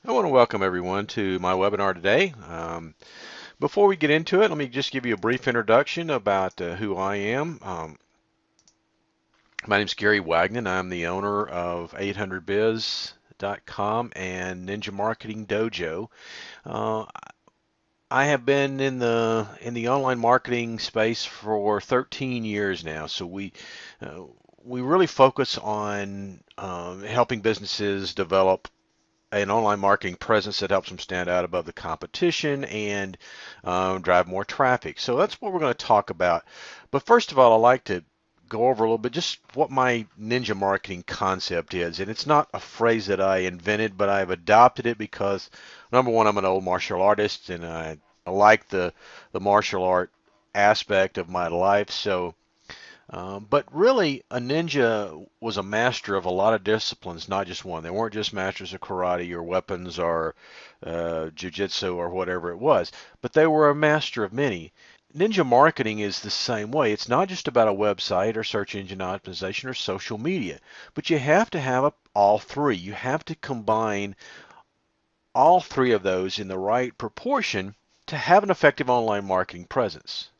I want to welcome everyone to my webinar today. Before we get into it, let me just give you a brief introduction about who I am. My name is Gary Wagner. I'm the owner of 800biz.com and Ninja Marketing Dojo. Uh, I have been in the online marketing space for 13 years now. So uh, we really focus on helping businesses develop an online marketing presence that helps them stand out above the competition and drive more traffic. So that's what we're going to talk about. But first of all, I'd like to go over a little bit just what my ninja marketing concept is. And it's not a phrase that I invented, but I've adopted it because number one, I'm an old martial artist and I like the martial art aspect of my life. But really, a ninja was a master of a lot of disciplines, not just one. They weren't just masters of karate or weapons or jujitsu or whatever it was, but they were a master of many. Ninja marketing is the same way. It's not just about a website or search engine optimization or social media, but you have to have all three. You have to combine all three of those in the right proportion to have an effective online marketing presence.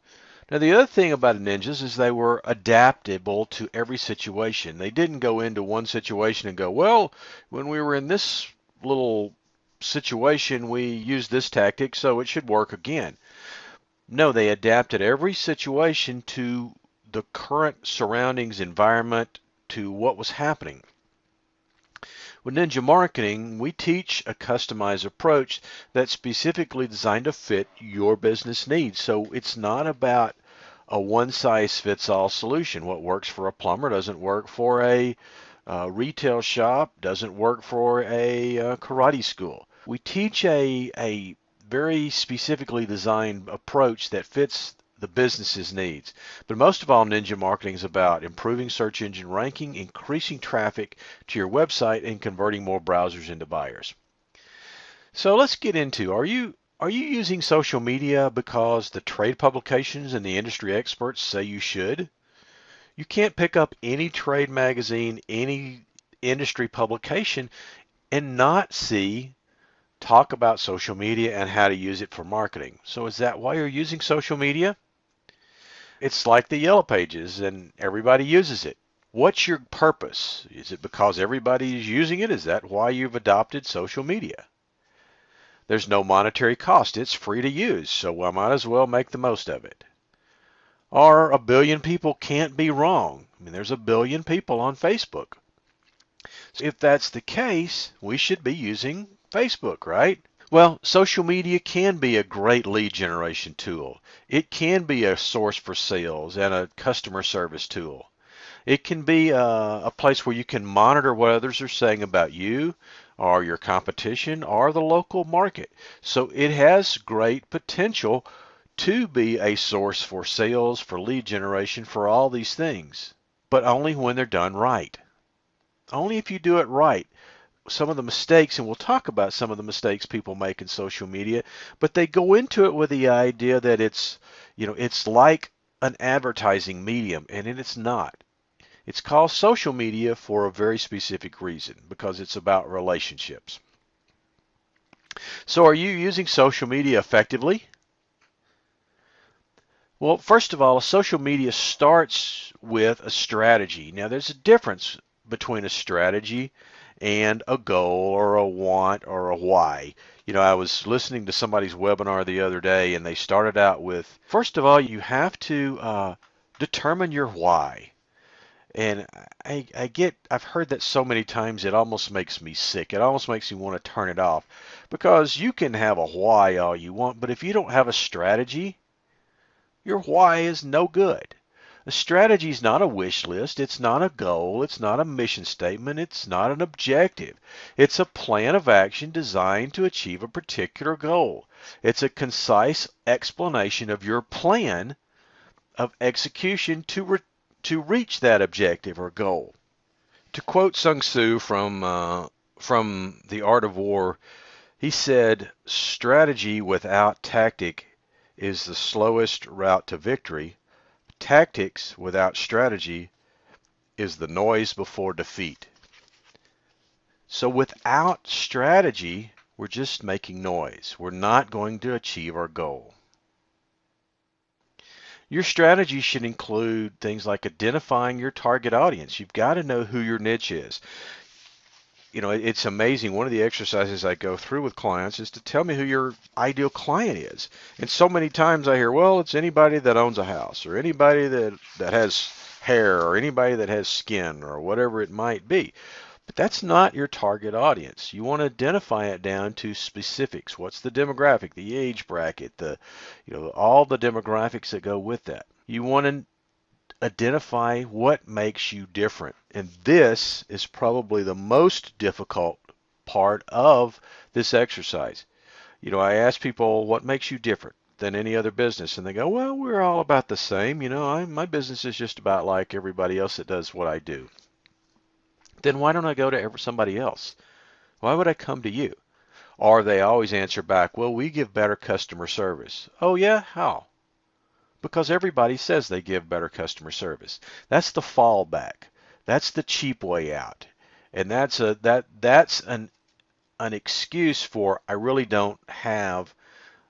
Now, the other thing about ninjas is they were adaptable to every situation. They didn't go into one situation and go, well, when we were in this little situation, we used this tactic, so it should work again. No, they adapted every situation to the current surroundings, environment, to what was happening. With Ninja Marketing, we teach a customized approach that's specifically designed to fit your business needs. So it's not about a one-size-fits-all solution. What works for a plumber doesn't work for a retail shop, doesn't work for a karate school. We teach a very specifically designed approach that fits the business's needs. But most of all, Ninja Marketing is about improving search engine ranking, increasing traffic to your website, and converting more browsers into buyers. So let's get into, are you using social media because the trade publications and the industry experts say you should? You can't pick up any trade magazine, any industry publication and not see talk about social media and how to use it for marketing. So is that why you're using social media? It's like the Yellow Pages and everybody uses it. What's your purpose? Is it because everybody is using it? Is that why you've adopted social media? There's no monetary cost. It's free to use, so I might as well make the most of it. Or a billion people can't be wrong. I mean, there's a billion people on Facebook. So if that's the case, we should be using Facebook, right? Well, social media can be a great lead generation tool. It can be a source for sales and a customer service tool. It can be a place where you can monitor what others are saying about you or your competition or the local market. So it has great potential to be a source for sales, for lead generation, for all these things, but only when they're done right. Only if you do it right. Some of the mistakes, and we'll talk about some of the mistakes people make in social media, but they go into it with the idea that it's like an advertising medium, and it's not. It's called social media for a very specific reason, because it's about relationships. So are you using social media effectively? Well, first of all, social media starts with a strategy. Now, there's a difference between a strategy and a goal or a want or a why. I was listening to somebody's webinar the other day, and they started out with, first of all, you have to determine your why. And I've heard that so many times it almost makes me sick. It almost makes me want to turn it off because you can have a why all you want, but if you don't have a strategy, your why is no good. A strategy is not a wish list. It's not a goal. It's not a mission statement. It's not an objective. It's a plan of action designed to achieve a particular goal. It's a concise explanation of your plan of execution to reach that objective or goal. To quote Sun Tzu from The Art of War, he said, "Strategy without tactic is the slowest route to victory. Tactics without strategy is the noise before defeat." So without strategy, We're just making noise. We're not going to achieve our goal. Your strategy should include things like identifying your target audience. You've got to know who your niche is. It's amazing. One of the exercises I go through with clients is to tell me who your ideal client is. And so many times I hear, well, it's anybody that owns a house, or anybody that has hair, or anybody that has skin, or whatever it might be. But that's not your target audience. You want to identify it down to specifics. What's the demographic, the age bracket, all the demographics that go with that. You want to identify what makes you different. And this is probably the most difficult part of this exercise. I ask people, what makes you different than any other business? And they go, well, we're all about the same. My business is just about like everybody else that does what I do. Then why don't I go to somebody else? Why would I come to you? Or they always answer back, well, we give better customer service. Oh yeah, how? Because everybody says they give better customer service. That's the fallback. That's the cheap way out. And that's an excuse for I really don't have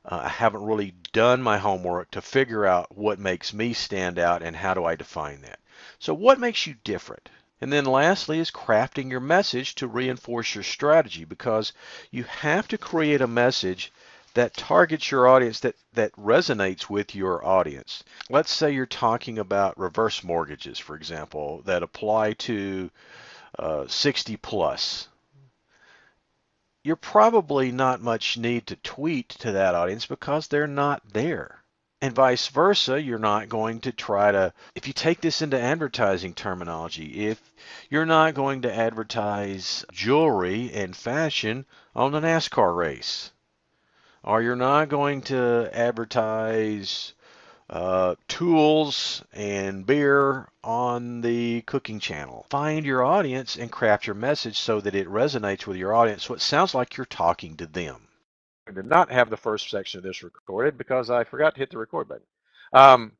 I haven't really done my homework to figure out what makes me stand out and how do I define that. So what makes you different? And then lastly is crafting your message to reinforce your strategy, because you have to create a message that targets your audience, that resonates with your audience. Let's say you're talking about reverse mortgages, for example, that apply to 60 plus. You're probably not much need to tweet to that audience because they're not there. And vice versa, you're not going to try to, if you take this into advertising terminology, if you're not going to advertise jewelry and fashion on a NASCAR race, or you're not going to advertise tools and beer on the cooking channel. Find your audience and craft your message so that it resonates with your audience, so it sounds like you're talking to them. I did not have the first section of this recorded because I forgot to hit the record button.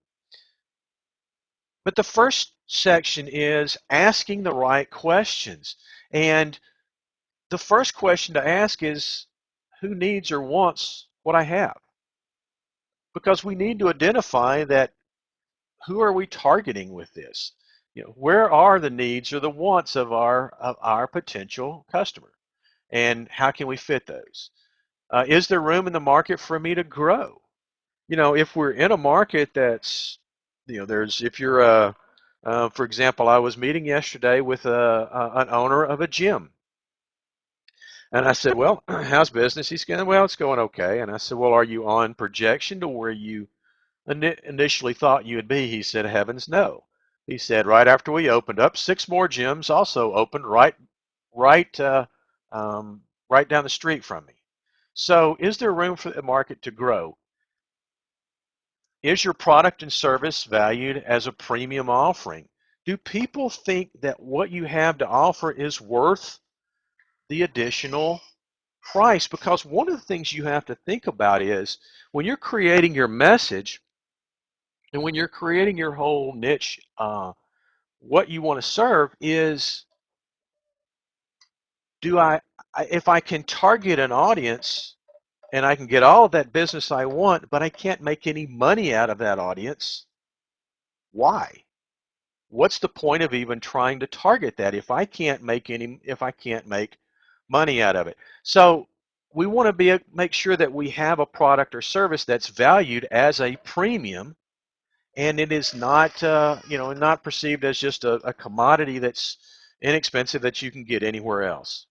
But the first section is asking the right questions. And the first question to ask is, who needs or wants what I have? Because we need to identify that, who are we targeting with this? Where are the needs or the wants of our potential customer? And how can we fit those? Is there room in the market for me to grow? If we're in a market that's, if you're for example, I was meeting yesterday with an owner of a gym. And I said, well, how's business? He's going, well, it's going okay. And I said, well, are you on projection to where you initially thought you would be? He said, heavens no. He said, right after we opened up, 6 more gyms also opened right, right down the street from me. So is there room for the market to grow? Is your product and service valued as a premium offering? Do people think that what you have to offer is worth the additional price? Because one of the things you have to think about is when you're creating your message and when you're creating your whole niche, what you want to serve is, if I can target an audience and I can get all of that business I want, but I can't make any money out of that audience, why? What's the point of even trying to target that if I can't make money out of it? So we want to make sure that we have a product or service that's valued as a premium, and it is not not perceived as just a commodity that's inexpensive that you can get anywhere else.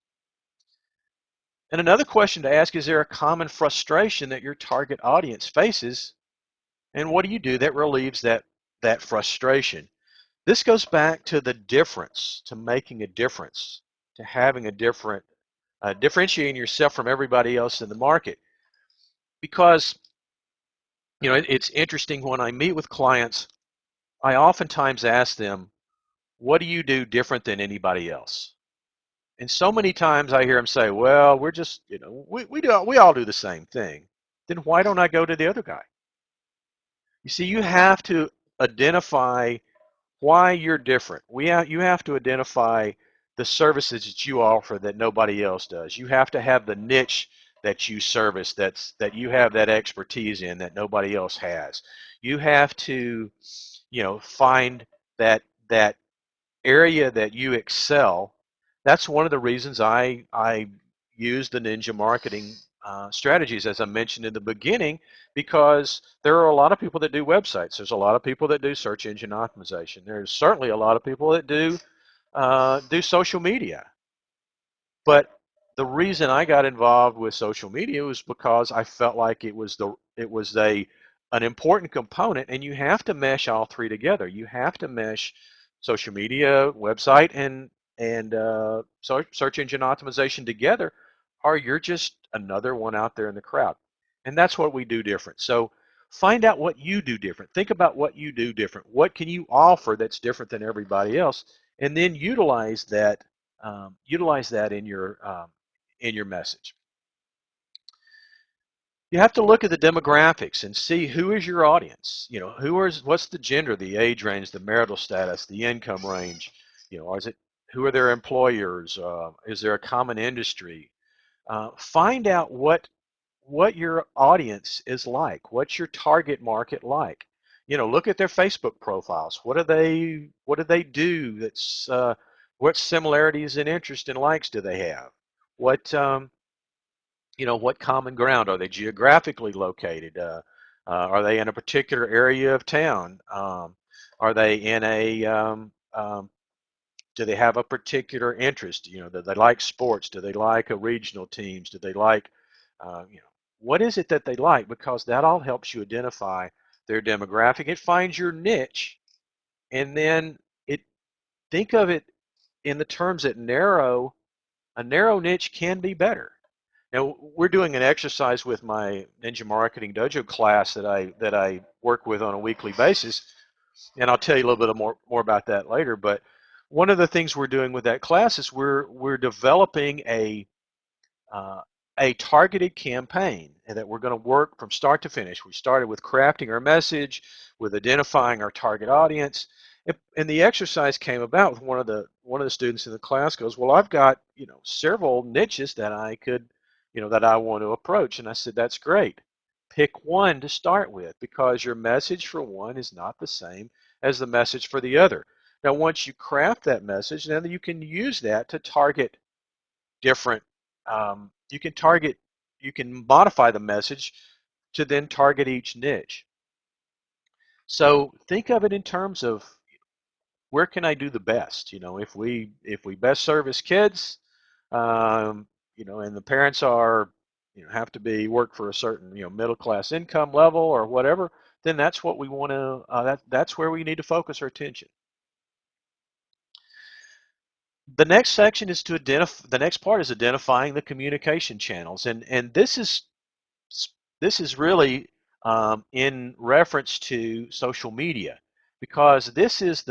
And another question to ask, is there a common frustration that your target audience faces, and what do you do that relieves that frustration? This goes back to the difference, to making a difference, to having a differentiating yourself from everybody else in the market. Because, it's interesting when I meet with clients, I oftentimes ask them, what do you do different than anybody else? And so many times I hear them say, well, we're just, we all do the same thing. Then why don't I go to the other guy? You see, you have to identify why you're different. You have to identify the services that you offer that nobody else does. You have to have the niche that you service, that you have that expertise in that nobody else has. You have to, find that area that you excel. That's one of the reasons I use the ninja marketing strategies, as I mentioned in the beginning, because there are a lot of people that do websites. There's a lot of people that do search engine optimization. There's certainly a lot of people that do social media. But the reason I got involved with social media was because I felt like it was a an important component, and you have to mesh all three together. You have to mesh social media, website, and search engine optimization together, or you're just another one out there in the crowd. And that's what we do different. So find out what you do different. Think about what you do different. What can you offer that's different than everybody else? And then utilize that in your message. You have to look at the demographics and see who is your audience. What's the gender, the age range, the marital status, the income range. Who are their employers? Is there a common industry? Find out what your audience is like. What's your target market like? Look at their Facebook profiles. What do they do? What similarities and interest and likes do they have? What what common ground are they geographically located? Are they in a particular area of town? Are they in a do they have a particular interest? Do they like sports? Do they like a regional teams? Do they like, what is it that they like? Because that all helps you identify their demographic. It finds your niche, and then it think of it in the terms that a narrow niche can be better. Now we're doing an exercise with my Ninja Marketing Dojo class that I work with on a weekly basis, and I'll tell you a little bit more about that later. But one of the things we're doing with that class is we're developing uh, a targeted campaign, and that we're going to work from start to finish. We started with crafting our message, with identifying our target audience, and the exercise came about with one of the students in the class goes, well, I've got several niches that I could that I want to approach, and I said that's great. Pick one to start with, because your message for one is not the same as the message for the other. Now, once you craft that message, then you can use that to target different. You can modify the message to then target each niche. So think of it in terms of where can I do the best? If we best service kids, um, and the parents are, have to be work for a certain, middle class income level or whatever, then that's what we want to. That's where we need to focus our attention. The next section is to identify. The next part is identifying the communication channels, and this is really in reference to social media, because this is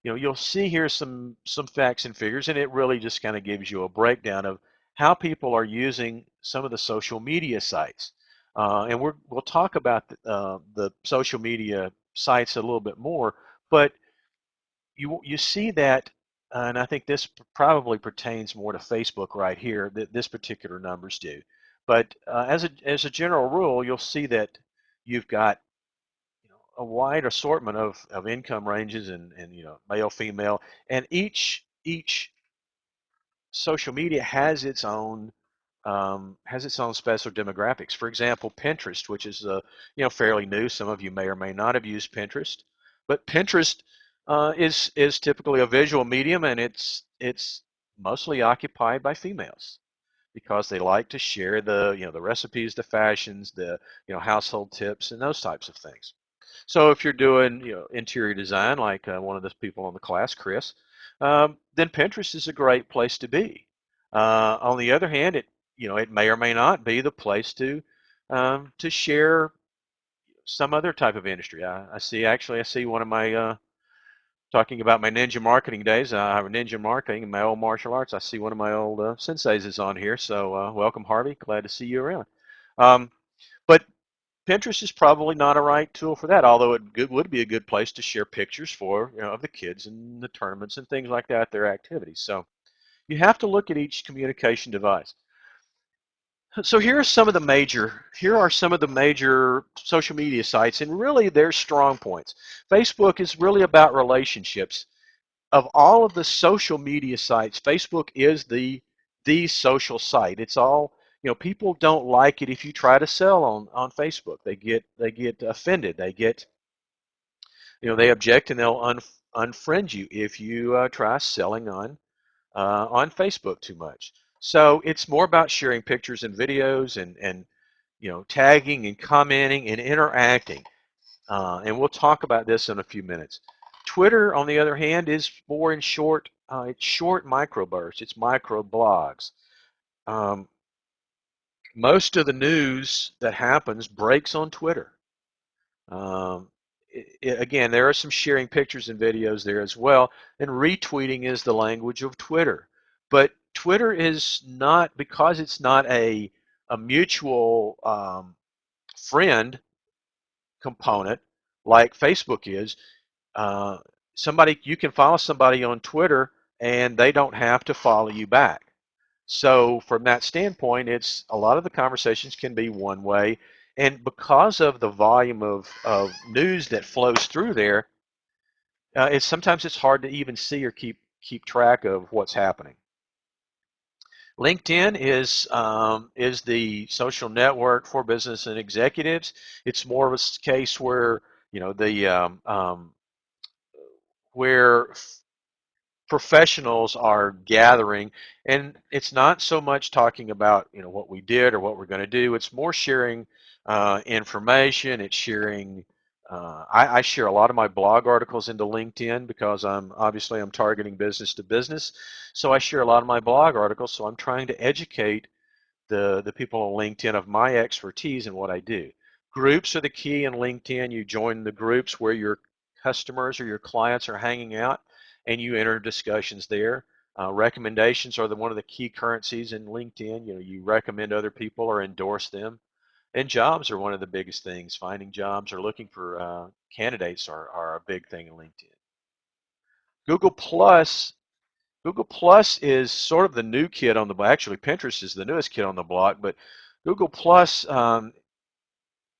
you'll see here some facts and figures, and it really just kind of gives you a breakdown of how people are using some of the social media sites. And we'll talk about the social media sites a little bit more, but you see that, and I think this probably pertains more to Facebook right here, that this particular numbers do. But as a general rule, you'll see that you've got a wide assortment of income ranges, and male, female, and each social media has its own special demographics. For example, Pinterest, which is fairly new. Some of you may or may not have used Pinterest, but Pinterest is typically a visual medium, and it's mostly occupied by females, because they like to share the recipes, the fashions, the household tips, and those types of things. So if you're doing interior design, like one of the people on the class, Chris, then Pinterest is a great place to be. On the other hand, it may or may not be the place to share some other type of industry. I see one of my talking about my ninja marketing days. I have a ninja marketing and my old martial arts. I see one of my old senseis is on here. So welcome, Harvey. Glad to see you around. Um, but Pinterest is probably not a right tool for that, although it would be a good place to share pictures of the kids and the tournaments and things like that, their activities. So you have to look at each communication device. So here are some of the major social media sites, and really their strong points. Facebook is really about relationships. Of all of the social media sites, Facebook is the social site. It's all, people don't like it if you try to sell on Facebook. They get offended. They object and they'll unfriend you if you try selling on Facebook too much. So it's more about sharing pictures and videos and tagging and commenting and interacting. And we'll talk about this in a few minutes. Twitter, on the other hand, is more in short. It's short microbursts. It's micro blogs. Um, Most of the news that happens breaks on Twitter. Um, Again, there are some sharing pictures and videos there as well, and retweeting is the language of Twitter. But Twitter is not, because it's not a mutual friend component like Facebook is. Uh, you can follow somebody on Twitter and they don't have to follow you back. So from that standpoint, it's a lot of the conversations can be one way, and because of the volume of news that flows through there, it's hard to even see or keep track of what's happening. LinkedIn is the social network for business and executives. It's more of a case where the where professionals are gathering, and it's not so much talking about what we did or what we're going to do. It's more sharing information. It's sharing. I share a lot of my blog articles into LinkedIn because I'm targeting business to business, so I share a lot of my blog articles. So I'm trying to educate the people on LinkedIn of my expertise and what I do. Groups are the key in LinkedIn. You join the groups where your customers or your clients are hanging out, and you enter discussions there. Recommendations are one of the key currencies in LinkedIn. You recommend other people or endorse them. And jobs are one of the biggest things. Finding jobs or looking for candidates are a big thing in LinkedIn. Google Plus Google Plus is sort of the new kid on the block. Actually, Pinterest is the newest kid on the block, but Google Plus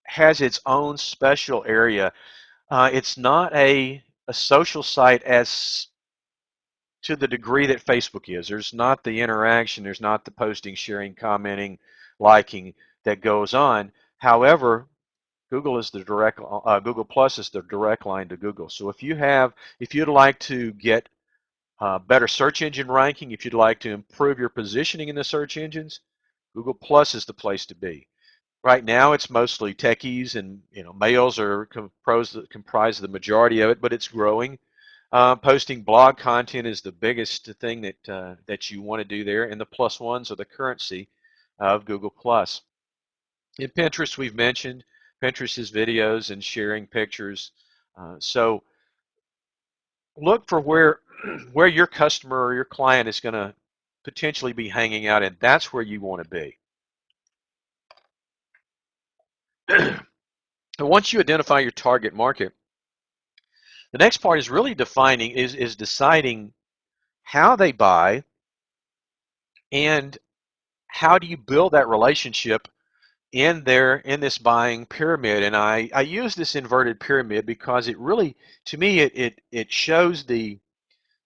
has its own special area. It's not a social site as to the degree that Facebook is. There's not the interaction. There's not the posting, sharing, commenting, liking that goes on. However, Google Plus is the direct line to Google. So if you'd like to get better search engine ranking, if you'd like to improve your positioning in the search engines, Google Plus is the place to be. Right now, it's mostly techies, and males are comprise the majority of it, but it's growing. Posting blog content is the biggest thing that you want to do there, and the plus ones are the currency of Google Plus. In Pinterest, we've mentioned Pinterest is videos and sharing pictures. So look for where your customer or your client is going to potentially be hanging out, and that's where you want to be. And once you identify your target market, the next part is really deciding how they buy and how do you build that relationship in this buying pyramid. And I use this inverted pyramid because it really, to me, it shows the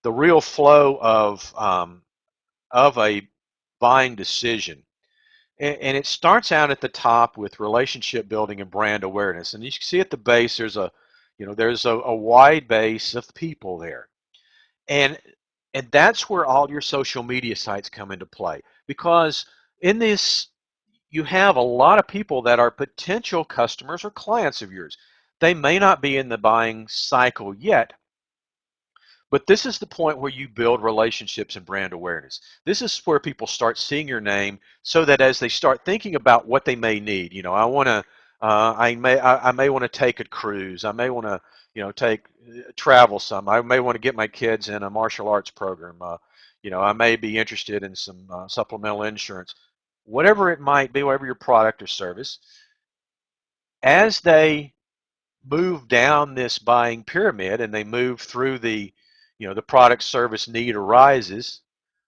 real flow of a buying decision. And it starts out at the top with relationship building and brand awareness. And you can see at the base there's a wide base of people there. And and that's where all your social media sites come into play, because in this you have a lot of people that are potential customers or clients of yours. They may not be in the buying cycle yet, but this is the point where you build relationships and brand awareness. This is where people start seeing your name, so that as they start thinking about what they may need, I may want to take a cruise. I may want to, take travel some. I may want to get my kids in a martial arts program. I may be interested in some supplemental insurance. Whatever it might be, whatever your product or service, as they move down this buying pyramid and they move through the product service need arises,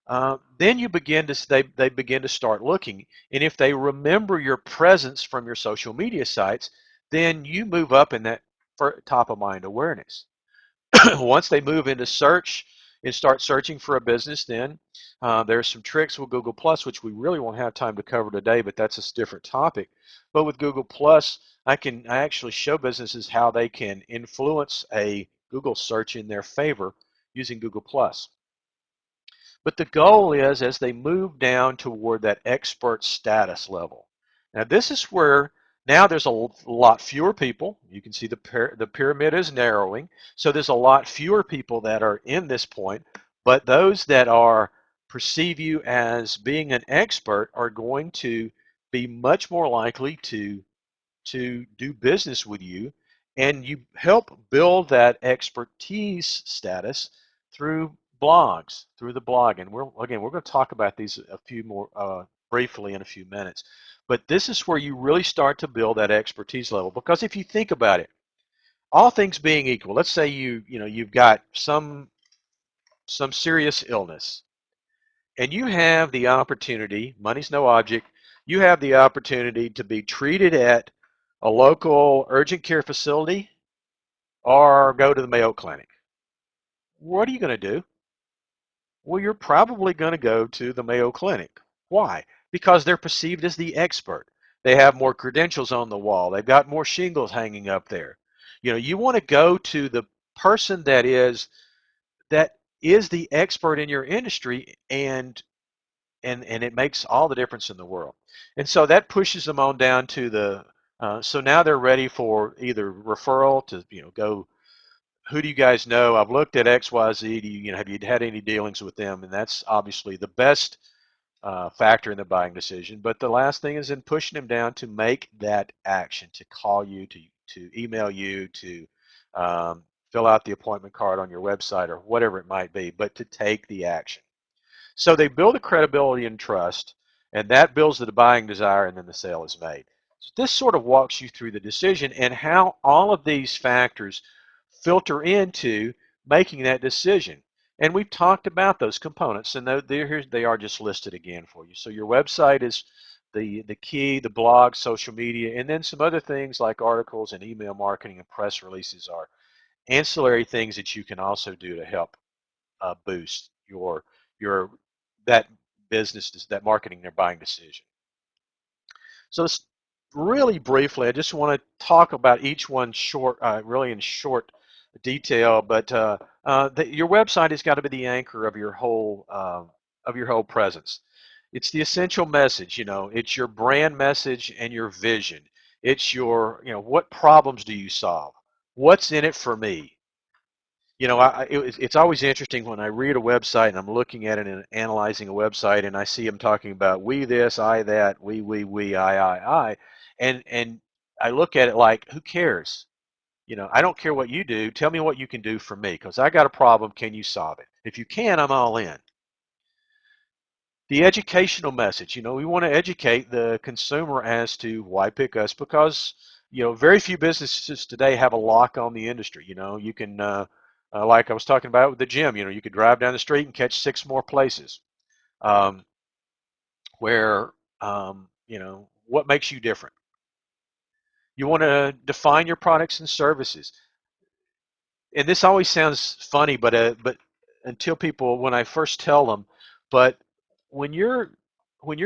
then they begin to start looking, and if they remember your presence from your social media sites, then you move up in that top of mind awareness. Once they move into search and start searching for a business, then there's some tricks with Google Plus, which we really won't have time to cover today, but that's a different topic. But with Google Plus, I actually show businesses how they can influence a Google search in their favor using Google Plus. But the goal is as they move down toward that expert status level. Now this is where now there's a lot fewer people. You can see the pyramid is narrowing. So there's a lot fewer people that are in this point, but those that are perceive you as being an expert are going to be much more likely to do business with you, and you help build that expertise status through blogs, through the blog. And we're going to talk about these a few more briefly in a few minutes. But this is where you really start to build that expertise level, because if you think about it, all things being equal, let's say you've got some serious illness, and you have the opportunity, money's no object, you have the opportunity to be treated at a local urgent care facility or go to the Mayo Clinic. What are you going to do? Well, you're probably going to go to the Mayo Clinic. Why? Because they're perceived as the expert. They have more credentials on the wall. They've got more shingles hanging up there. You want to go to the person that is the expert in your industry, and it makes all the difference in the world. And so that pushes them on down to so now they're ready for either referral to, go, who do you guys know? I've looked at XYZ. Have you had any dealings with them? And that's obviously the best factor in the buying decision. But the last thing is in pushing them down to make that action, to call you, to email you, to fill out the appointment card on your website or whatever it might be, but to take the action. So they build a credibility and trust, and that builds the buying desire, and then the sale is made. So this sort of walks you through the decision and how all of these factors filter into making that decision. And we've talked about those components, and here they are just listed again for you. So your website is the key, the blog, social media, and then some other things like articles and email marketing and press releases are ancillary things that you can also do to help boost your that business, that marketing, their buying decision. So really briefly, I just want to talk about each one really in short detail. But your website has got to be the anchor of your whole presence. It's the essential message. It's your brand message and your vision. It's what problems do you solve? What's in it for me? It's always interesting when I read a website and I'm looking at it and analyzing a website and I see them talking about we this, I that, we, I, and I look at it like, who cares? I don't care what you do. Tell me what you can do for me, because I got a problem. Can you solve it? If you can, I'm all in. The educational message, we want to educate the consumer as to why pick us, because very few businesses today have a lock on the industry. You can like I was talking about with the gym, you could drive down the street and catch six more places. um, where what makes you different. You want to define your products and services. And this always sounds funny, but until people, when I first tell them, but when you're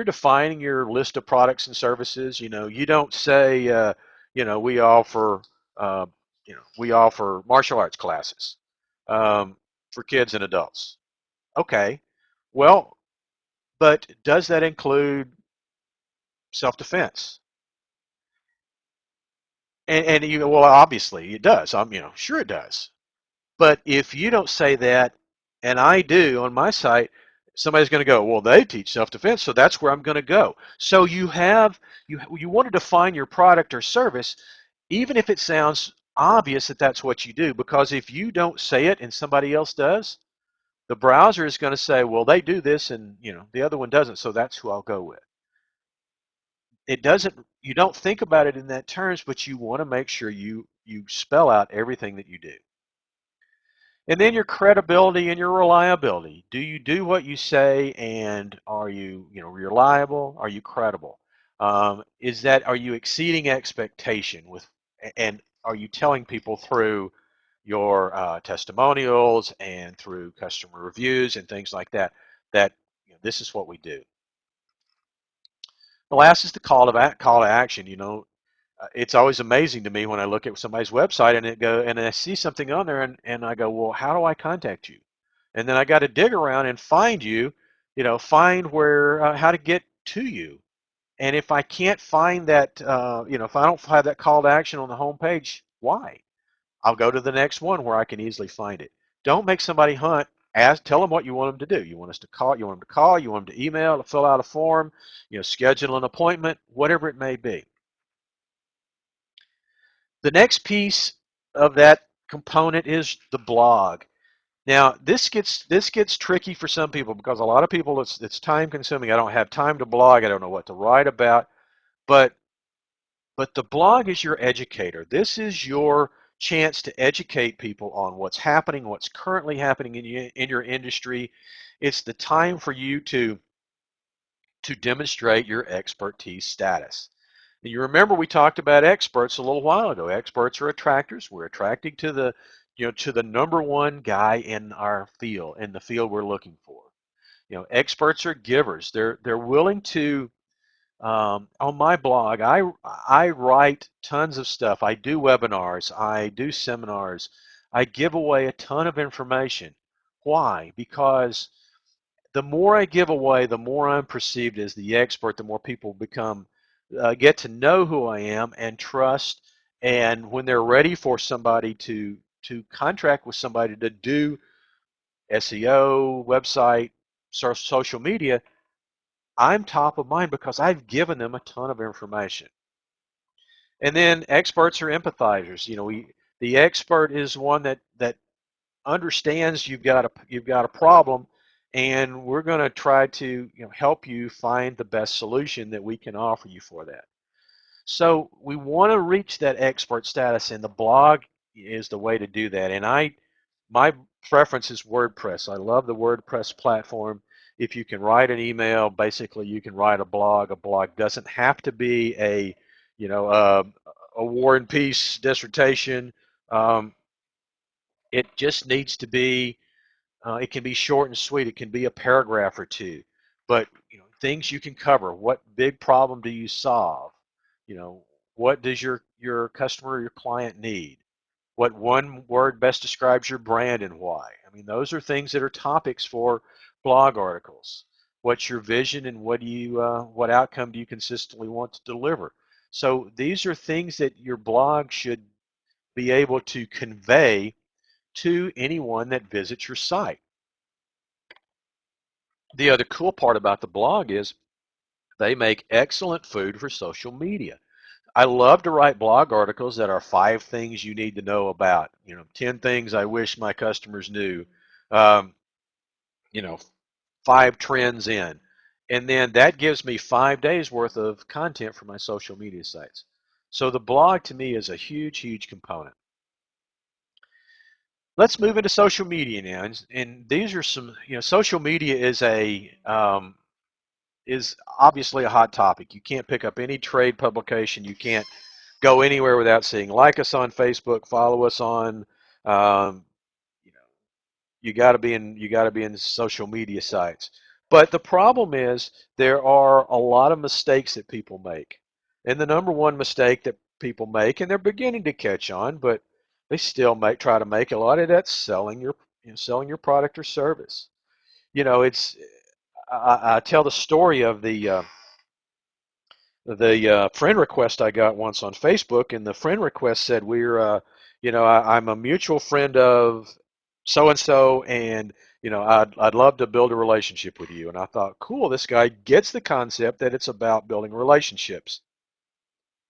defining your list of products and services, you don't say, we offer, we offer martial arts classes for kids and adults. Okay, well, but does that include self-defense? And well, obviously it does. Sure it does. But if you don't say that, and I do on my site, somebody's going to go, well, they teach self-defense, so that's where I'm going to go. So you want to define your product or service, even if it sounds obvious that that's what you do, because if you don't say it and somebody else does, the browser is going to say, well, they do this and the other one doesn't, so that's who I'll go with. You don't think about it in that terms, but you want to make sure you spell out everything that you do. And then your credibility and your reliability. Do you do what you say, and are you, reliable? Are you credible? Are you exceeding expectation with, and are you telling people through your testimonials and through customer reviews and things like that that this is what we do? The last is the call to action. It's always amazing to me when I look at somebody's website and I see something on there and I go, well, how do I contact you? And then I got to dig around and find you, find where how to get to you. And if I can't find that, if I don't have that call to action on the home page, why? I'll go to the next one where I can easily find it. Don't make somebody hunt. Tell them what you want them to do. You want us to call. You want them to call. You want them to email, to fill out a form, schedule an appointment, whatever it may be. The next piece of that component is the blog. Now, this gets tricky for some people because a lot of people it's time consuming. I don't have time to blog. I don't know what to write about. But the blog is your educator. This is your chance to educate people on what's happening, what's currently happening in your industry. It's the time for you to demonstrate your expertise status. And you remember we talked about experts a little while ago. Experts are attractors. We're attracting to the number one guy in our field, in the field we're looking for. Experts are givers. They're willing to. On my blog, I write tons of stuff. I do webinars. I do seminars. I give away a ton of information. Why? Because the more I give away, the more I'm perceived as the expert, the more people get to know who I am and trust. And when they're ready for somebody to contract with somebody to do SEO, website, social media, I'm top of mind because I've given them a ton of information. And then experts are empathizers. The expert is one that understands you've got a problem, and we're going to try to help you find the best solution that we can offer you for that. So we want to reach that expert status, and the blog is the way to do that. And my preference is WordPress. I love the WordPress platform. If you can write an email, basically you can write a blog. A blog doesn't have to be a War and Peace dissertation. Um, it just needs to be it can be short and sweet. It can be a paragraph or two, but things you can cover. What big problem do you solve? You know, what does your customer or your client need? What one word best describes your brand and why? I mean, those are things that are topics for blog articles. What's your vision and what outcome do you consistently want to deliver? So these are things that your blog should be able to convey to anyone that visits your site. The other cool part about the blog is they make excellent food for social media. I love to write blog articles that are 5 things you need to know about, 10 things I wish my customers knew, um, you know, 5 trends in. And then that gives me 5 days worth of content for my social media sites. So the blog to me is a huge, huge component. Let's move into social media now. And these are some, social media is obviously a hot topic. You can't pick up any trade publication. You can't go anywhere without seeing. Like us on Facebook, follow us on. Um, you know, you got to be in social media sites. But the problem is there are a lot of mistakes that people make, and the number one mistake that people make, and they're beginning to catch on, but they still try to make a lot of that selling your product or service. It's I tell the story of the friend request I got once on Facebook, and the friend request said I'm a mutual friend of so and so, and I'd love to build a relationship with you. And I thought, cool, this guy gets the concept that it's about building relationships.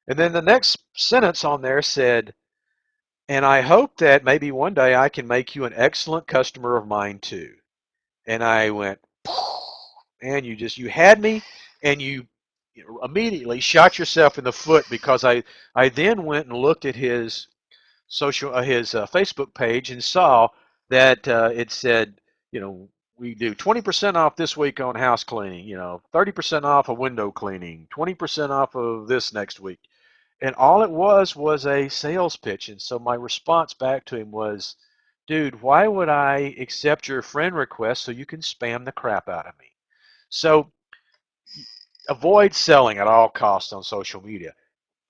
And then the next sentence on there said, and I hope that maybe one day I can make you an excellent customer of mine too. And I went, and you had me, and you immediately shot yourself in the foot because I then went and looked at his Facebook page and saw that it said, you know, we do 20% off this week on house cleaning, 30% off of window cleaning, 20% off of this next week. And all it was a sales pitch. And so my response back to him was, dude, why would I accept your friend request so you can spam the crap out of me? So avoid selling at all costs on social media.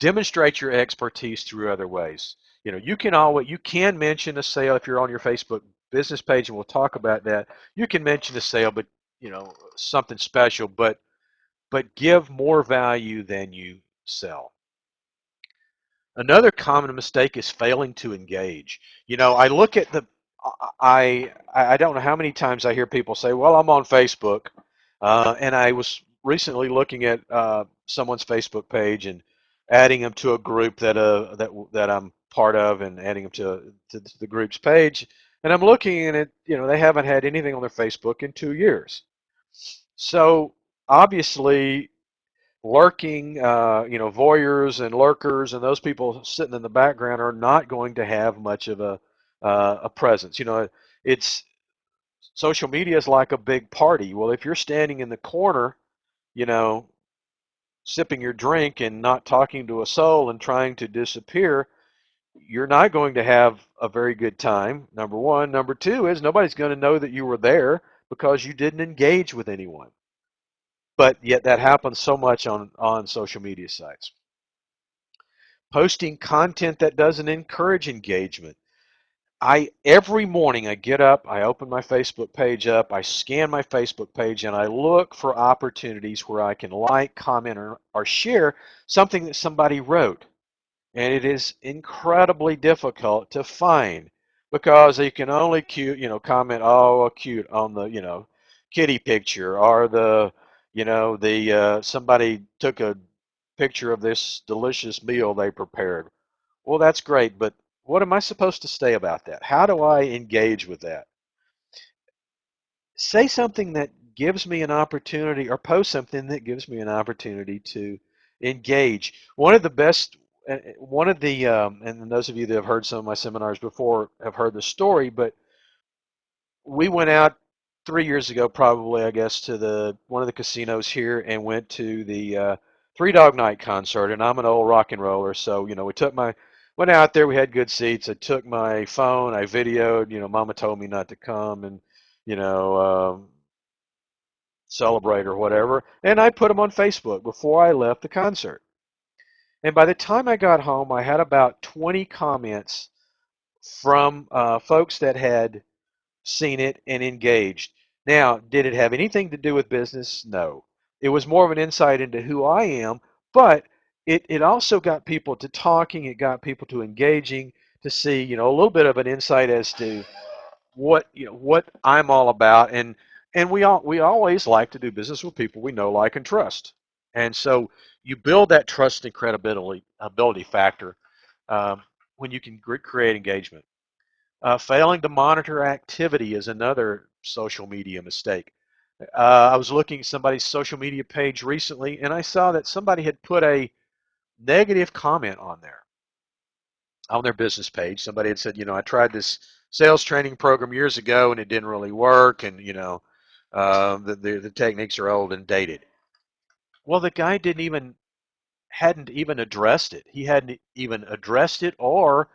Demonstrate your expertise through other ways. You can mention a sale if you're on your Facebook business page, and we'll talk about that. You can mention a sale, but something special, but give more value than you sell. Another common mistake is failing to engage. I look at I don't know how many times I hear people say, "Well, I'm on Facebook," and I was recently looking at someone's Facebook page and adding them to a group that I'm part of, and adding them to the group's page, and I'm looking at it. They haven't had anything on their Facebook in 2 years, so obviously lurking, voyeurs and lurkers and those people sitting in the background are not going to have much of a presence. It's social media is like a big party. Well, if you're standing in the corner, you know, sipping your drink and not talking to a soul and trying to disappear, you're not going to have a very good time. Number one. Number two is nobody's going to know that you were there because you didn't engage with anyone. But yet that happens so much on social media sites. Posting content that doesn't encourage engagement. I Every morning I get up, I open my Facebook page up, I scan my Facebook page, and I look for opportunities where I can like, comment, or share something that somebody wrote. And it is incredibly difficult to find because you can only comment, oh, cute on the, kitty picture, or the somebody took a picture of this delicious meal they prepared. Well, that's great, but what am I supposed to say about that? How do I engage with that? Say something that gives me an opportunity, or post something that gives me an opportunity to engage. One of the, and those of you that have heard some of my seminars before have heard the story, but we went out 3 years ago, probably, I guess, to the one of the casinos here and went to the Three Dog Night concert. And I'm an old rock and roller, so went out there. We had good seats. I took my phone. I videoed. Mama told me not to come and you know celebrate or whatever. And I put them on Facebook before I left the concert. And by the time I got home, I had about 20 comments from folks that had seen it and engaged. Now, did it have anything to do with business? No. It was more of an insight into who I am, but it also got people to talking, it got people to engaging, to see, a little bit of an insight as to what I'm all about. And we always like to do business with people we know, like, and trust. And so you build that trust and credibility ability factor um, when you can create engagement. Failing to monitor activity is another social media mistake. I was looking at somebody's social media page recently, and I saw that somebody had put a negative comment on their business page. Somebody had said, I tried this sales training program years ago, and it didn't really work, and the techniques are old and dated. Well, the guy hadn't even addressed it. He hadn't even addressed it or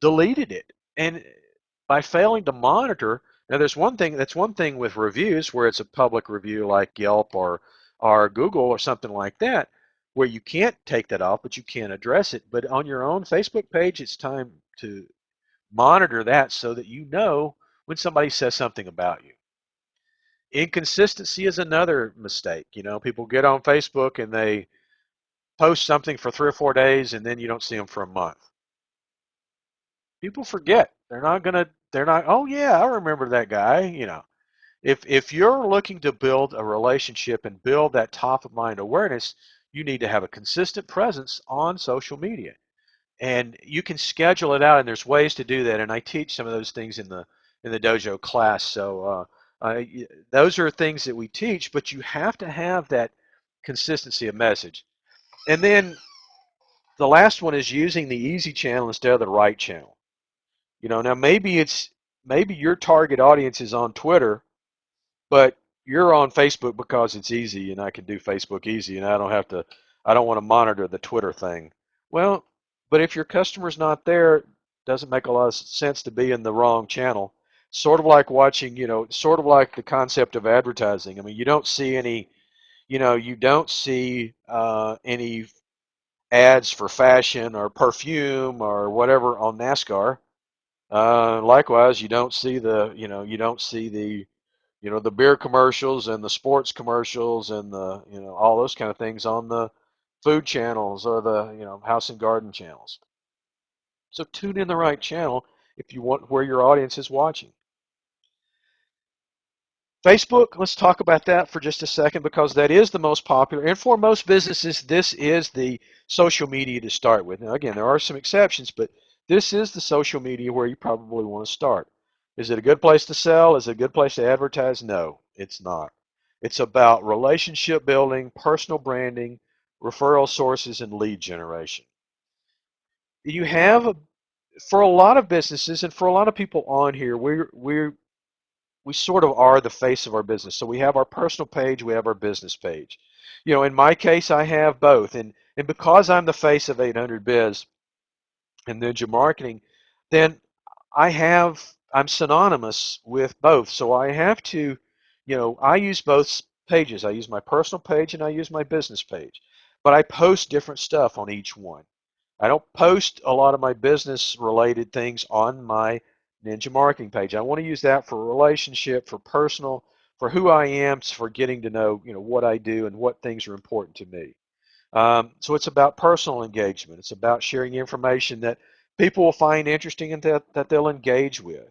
deleted it. And by failing to monitor, now that's one thing with reviews where it's a public review like Yelp or Google or something like that, where you can't take that off, but you can address it. But on your own Facebook page, it's time to monitor that so that you know when somebody says something about you. Inconsistency is another mistake. People get on Facebook and they post something for 3 or 4 days, and then you don't see them for a month. People forget. They're not, oh yeah, I remember that guy. If you're looking to build a relationship and build that top of mind awareness, you need to have a consistent presence on social media. And you can schedule it out, and there's ways to do that. And I teach some of those things in the dojo class. So those are things that we teach, but you have to have that consistency of message. And then the last one is using the easy channel instead of the right channel. Now maybe maybe your target audience is on Twitter, but you're on Facebook because it's easy and I can do Facebook easy and I don't want to monitor the Twitter thing. Well, but if your customer's not there, it doesn't make a lot of sense to be in the wrong channel. Sort of like watching, sort of like the concept of advertising. I mean, you don't see any, you don't see any ads for fashion or perfume or whatever on NASCAR. Likewise, you don't see the beer commercials and the sports commercials and all those kind of things on the food channels or the, house and garden channels. So tune in the right channel if you want where your audience is watching. Facebook, let's talk about that for just a second because that is the most popular. And for most businesses, this is the social media to start with. Now, again, there are some exceptions, but this is the social media where you probably want to start. Is it a good place to sell? Is it a good place to advertise? No, it's not. It's about relationship building, personal branding, referral sources, and lead generation. You have, for a lot of businesses and for a lot of people on here, we sort of are the face of our business. So we have our personal page, we have our business page. In my case, I have both, and because I'm the face of 800 Biz and Ninja Marketing, then I'm synonymous with both. So I have to, I use both pages. I use my personal page and I use my business page, but I post different stuff on each one. I don't post a lot of my business related things on my Ninja Marketing page. I want to use that for relationship, for personal, for who I am, for getting to know, what I do and what things are important to me. So it's about personal engagement. It's about sharing information that people will find interesting and that they'll engage with.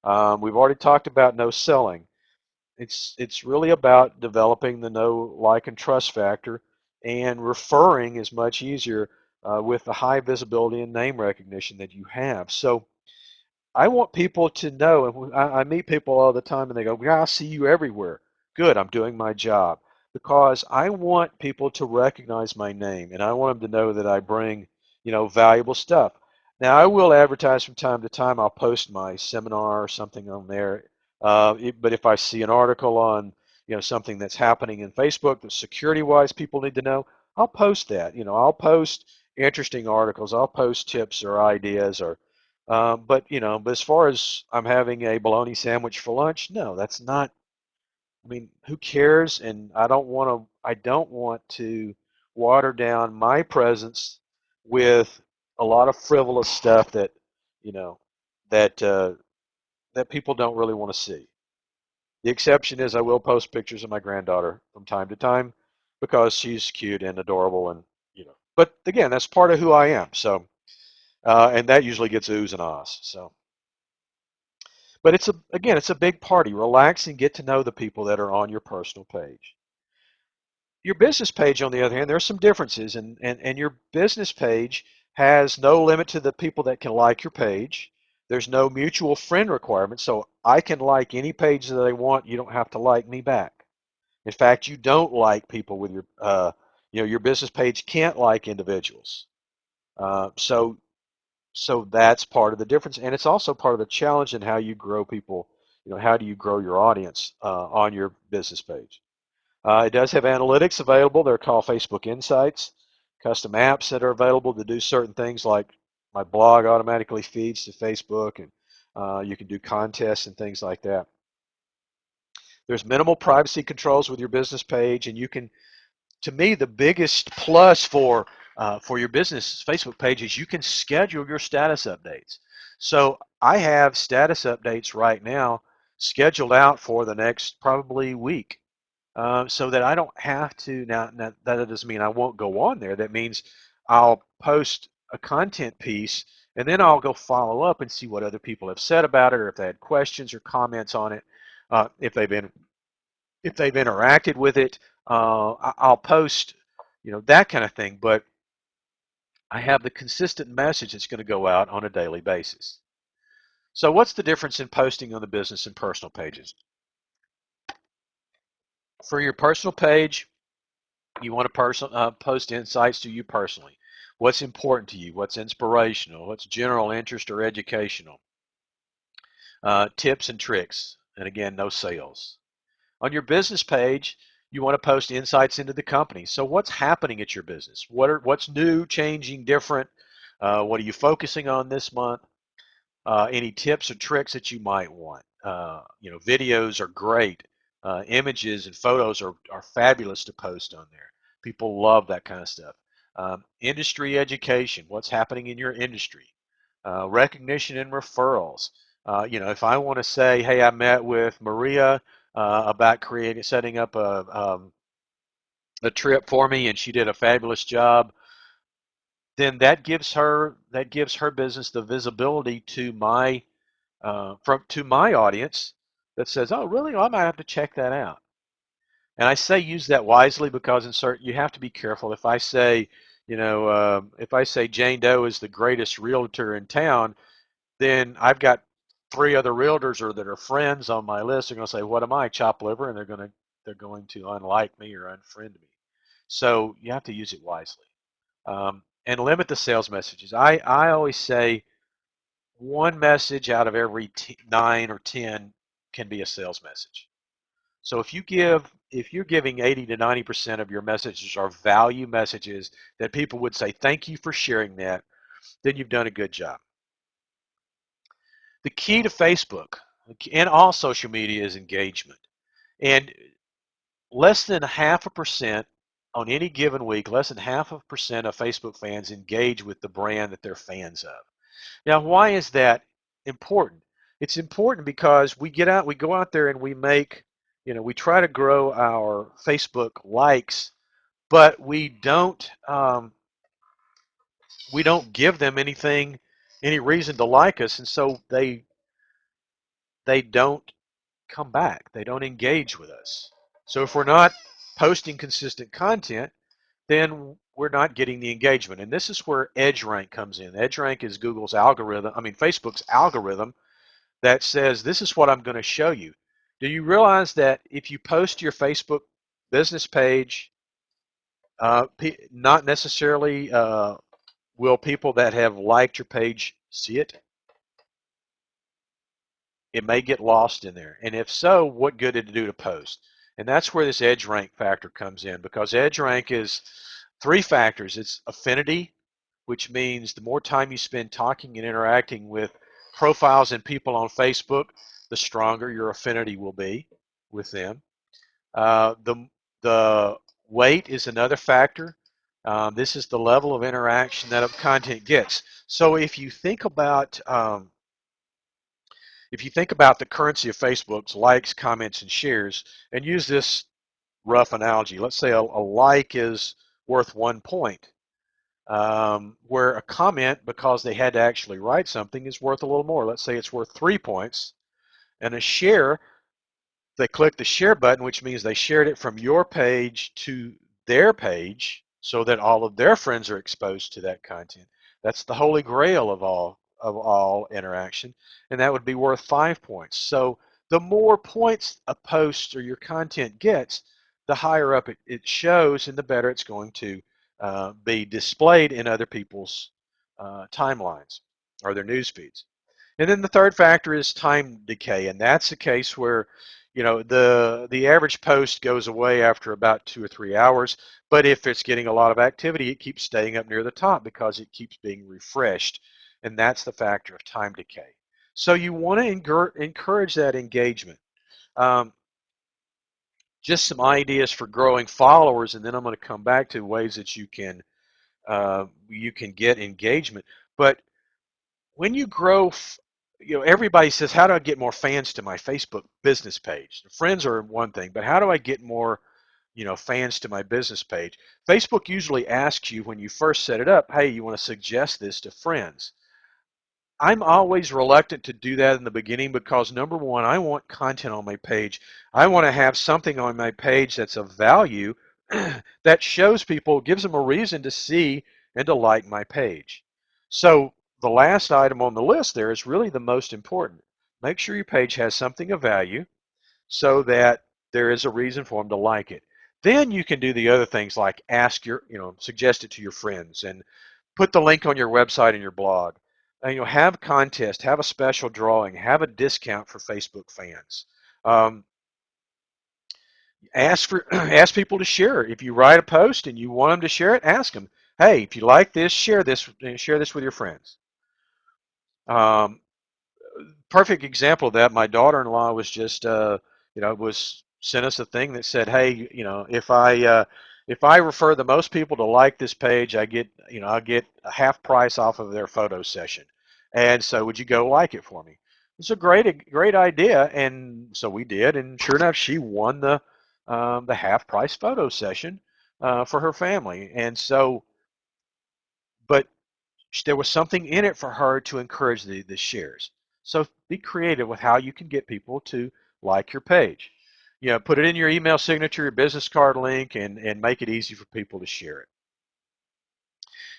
We've already talked about no selling. It's really about developing the know, like, and trust factor, and referring is much easier with the high visibility and name recognition that you have. So I want people to know, and I meet people all the time and they go, yeah, I see you everywhere. Good, I'm doing my job. Because I want people to recognize my name and I want them to know that I bring, valuable stuff. Now, I will advertise from time to time. I'll post my seminar or something on there. But if I see an article on, something that's happening in Facebook that security-wise people need to know, I'll post that. I'll post interesting articles. I'll post tips or ideas or but as far as I'm having a bologna sandwich for lunch, no, that's not. I mean, who cares? And I don't want to water down my presence with a lot of frivolous stuff that, you know, that that people don't really want to see. The exception is I will post pictures of my granddaughter from time to time because she's cute and adorable and. But again, that's part of who I am. So, and that usually gets oohs and ahs. So. But it's a big party. Relax and get to know the people that are on your personal page. Your business page, on the other hand, there are some differences, and your business page has no limit to the people that can like your page. There's no mutual friend requirement, so I can like any page that I want. You don't have to like me back. In fact, you don't like people with your business page can't like individuals. So that's part of the difference, and it's also part of the challenge in how you grow people. How do you grow your audience on your business page? It does have analytics available. They're called Facebook Insights, custom apps that are available to do certain things like my blog automatically feeds to Facebook, and you can do contests and things like that. There's minimal privacy controls with your business page, and you can to me, the biggest plus for your business Facebook page is you can schedule your status updates. So I have status updates right now scheduled out for the next probably week, so that I don't have to. Now that doesn't mean I won't go on there. That means I'll post a content piece and then I'll go follow up and see what other people have said about it, or if they had questions or comments on it, if they've interacted with it. I'll post, that kind of thing. But I have the consistent message that's going to go out on a daily basis. So what's the difference in posting on the business and personal pages? For your personal page, you want to post insights to you personally. What's important to you? What's inspirational? What's general interest or educational? Tips and tricks, and again, no sales. On your business page, you want to post insights into the company. So what's happening at your business? What's new, changing, different? What are you focusing on this month? Any tips or tricks that you might want. Videos are great. Images and photos are fabulous to post on there. People love that kind of stuff. Industry education, what's happening in your industry. Recognition and referrals. If I want to say, hey, I met with Maria about setting up a trip for me, and she did a fabulous job, then that gives her business the visibility to my audience that says, "Oh, really? Well, I might have to check that out." And I say use that wisely because you have to be careful. If I say Jane Doe is the greatest realtor in town, then I've got three other realtors or that are friends on my list. They're going to say, "What am I, chop liver?" And they're going to unlike me or unfriend me. So you have to use it wisely, and limit the sales messages. I always say one message out of every 9 or 10 can be a sales message. So if you're giving 80 to 90% of your messages are value messages that people would say, thank you for sharing that, then you've done a good job. The key to Facebook and all social media is engagement. And less than half a percent on any given week, less than half a percent of Facebook fans engage with the brand that they're fans of. Now, why is that important? It's important because we go out there and we try to grow our Facebook likes, but we don't give them any reason to like us, and so they don't come back. They don't engage with us. So if we're not posting consistent content, then we're not getting the engagement. And this is where EdgeRank comes in. EdgeRank is Facebook's algorithm that says, this is what I'm going to show you. Do you realize that if you post your Facebook business page, not necessarily will people that have liked your page see it? It may get lost in there. And if so, what good did it do to post? And that's where this edge rank factor comes in, because edge rank is three factors. It's affinity, which means the more time you spend talking and interacting with profiles and people on Facebook, the stronger your affinity will be with them. The weight is another factor. This is the level of interaction that content gets. So if you think about the currency of Facebook's likes, comments, and shares, and use this rough analogy, let's say a like is worth 1 point, where a comment, because they had to actually write something, is worth a little more. Let's say it's worth 3 points, and a share, they click the share button, which means they shared it from your page to their page so that all of their friends are exposed to that content. That's the holy grail of all interaction, and that would be worth 5 points. So the more points a post or your content gets, the higher up it shows, and the better it's going to be displayed in other people's timelines or their news feeds. And then the third factor is time decay, and that's the case where the average post goes away after about 2 or 3 hours, but if it's getting a lot of activity, it keeps staying up near the top because it keeps being refreshed, and that's the factor of time decay. So you want to encourage that engagement. Um, just some ideas for growing followers, and then I'm going to come back to ways that you can get engagement. But when you grow, everybody says, how do I get more fans to my Facebook business page? Friends are one thing, but how do I get more, fans to my business page? Facebook usually asks you when you first set it up, hey, you want to suggest this to friends. I'm always reluctant to do that in the beginning because, number one, I want content on my page. I want to have something on my page that's of value that shows people, gives them a reason to see and to like my page. So the last item on the list there is really the most important. Make sure your page has something of value so that there is a reason for them to like it. Then you can do the other things like suggest it to your friends and put the link on your website and your blog. have contest, have a special drawing, have a discount for Facebook fans. Um, ask for ask people to share it. If you write a post and you want them to share it, ask them, hey, if you like this, share this with your friends. Um, Perfect example of that. My daughter-in-law was just, was sent us a thing that said, hey, if I refer the most people to like this page, I get a half price off of their photo session. And so, would you go like it for me? It's a great idea, and so we did. And sure enough, she won the half price photo session for her family. And so, but there was something in it for her to encourage the shares. So be creative with how you can get people to like your page. Put it in your email signature, your business card link, and make it easy for people to share it.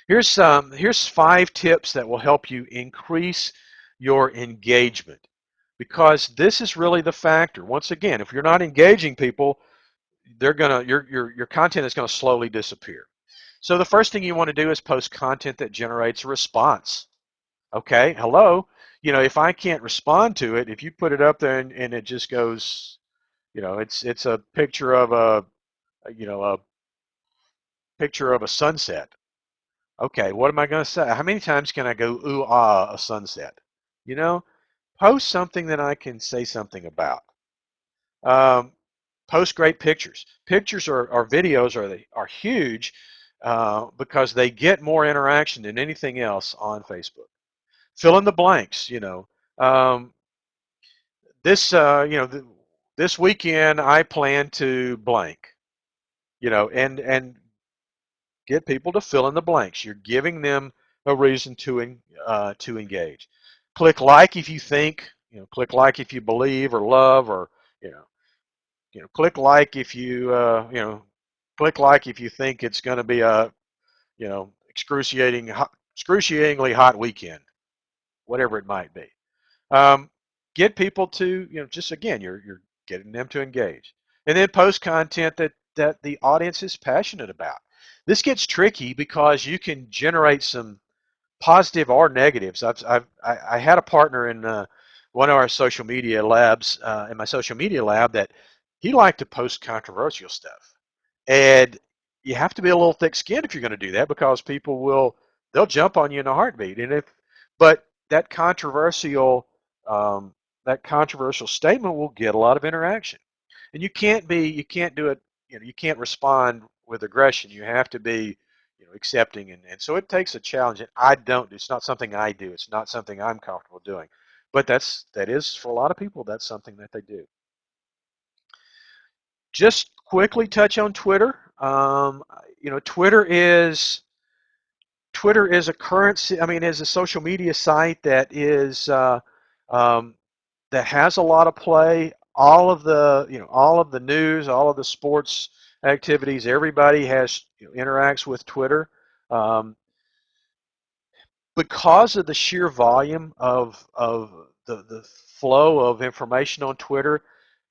Here's 5 tips that will help you increase your engagement, because this is really the factor. Once again, if you're not engaging people, they're gonna your content is gonna slowly disappear. So the first thing you want to do is post content that generates a response. Okay, hello. If I can't respond to it, if you put it up there and it just goes, it's a picture of a picture of a sunset. Okay, what am I going to say? How many times can I go ooh ah a sunset? You know, Post something that I can say something about. Um, Post great pictures. Pictures or videos are huge because they get more interaction than anything else on Facebook. Fill in the blanks. Um, this this weekend I plan to blank, and get people to fill in the blanks. You're giving them a reason to engage. Click like if you think, click like if you believe or love, or you know click like if click like if you think it's going to be a excruciatingly hot weekend, whatever it might be. Um, get people to, just again, you're getting them to engage, and then post content that the audience is passionate about. This gets tricky because you can generate some positive or negatives. I had a partner in one of our social media labs, in my social media lab, that he liked to post controversial stuff, and you have to be a little thick-skinned if you're going to do that, because they'll jump on you in a heartbeat. But um, that controversial statement will get a lot of interaction, and you can't do it. You can't respond with aggression. You have to be, accepting, and so it takes a challenge. And I don't. It's not something I do. It's not something I'm comfortable doing. But that is for a lot of people. That's something that they do. Just quickly touch on Twitter. You know, Twitter is a currency. I mean, is a social media site um, that has a lot of play. All of the news, all of the sports activities. Everybody interacts with Twitter. Um, because of the sheer volume of the flow of information on Twitter,